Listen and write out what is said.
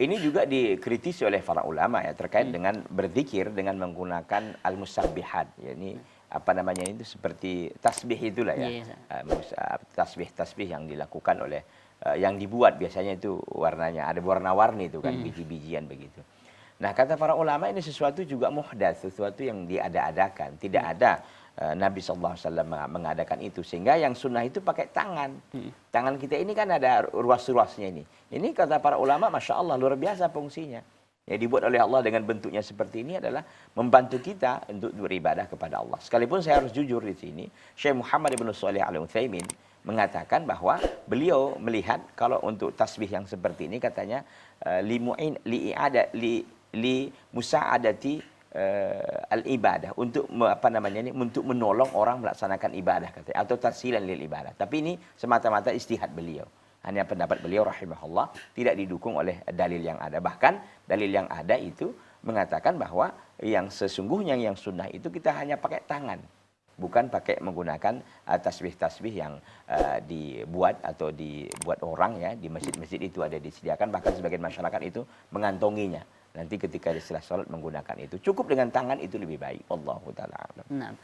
Ini juga dikritisi oleh para ulama ya terkait dengan berzikir dengan menggunakan al-musabbihat. Ya, ini apa namanya itu seperti tasbih itulah ya. Iya. Tasbih-tasbih yang dilakukan oleh yang dibuat biasanya itu warnanya ada warna-warni itu kan biji-bijian begitu. Nah, kata para ulama ini sesuatu juga muhdats, sesuatu yang diada-adakan. Tidak ada Nabi SAW mengadakan itu. Sehingga yang sunnah itu pakai tangan. Tangan kita ini kan ada ruas-ruasnya ini. Ini kata para ulama, Masya Allah, luar biasa fungsinya. Yang dibuat oleh Allah dengan bentuknya seperti ini adalah membantu kita untuk beribadah kepada Allah. Sekalipun saya harus jujur di sini, Syekh Muhammad ibn Shalih Al-Utsaimin mengatakan bahwa beliau melihat kalau untuk tasbih yang seperti ini katanya li musa'adati al-ibadah untuk untuk menolong orang melaksanakan ibadah katanya atau tasilan lil ibadah. Tapi ini semata-mata istihad beliau. Hanya pendapat beliau rahimahullah tidak didukung oleh dalil yang ada. Bahkan dalil yang ada itu mengatakan bahwa yang sesungguhnya yang sunnah itu kita hanya pakai tangan. Bukan pakai menggunakan tasbih-tasbih yang dibuat atau dibuat orang ya di masjid-masjid itu ada disediakan, bahkan sebagian masyarakat itu mengantonginya. Nanti ketika setelah sholat menggunakan itu. Cukup dengan tangan itu lebih baik. Wallahu ta'ala a'lam. Nah,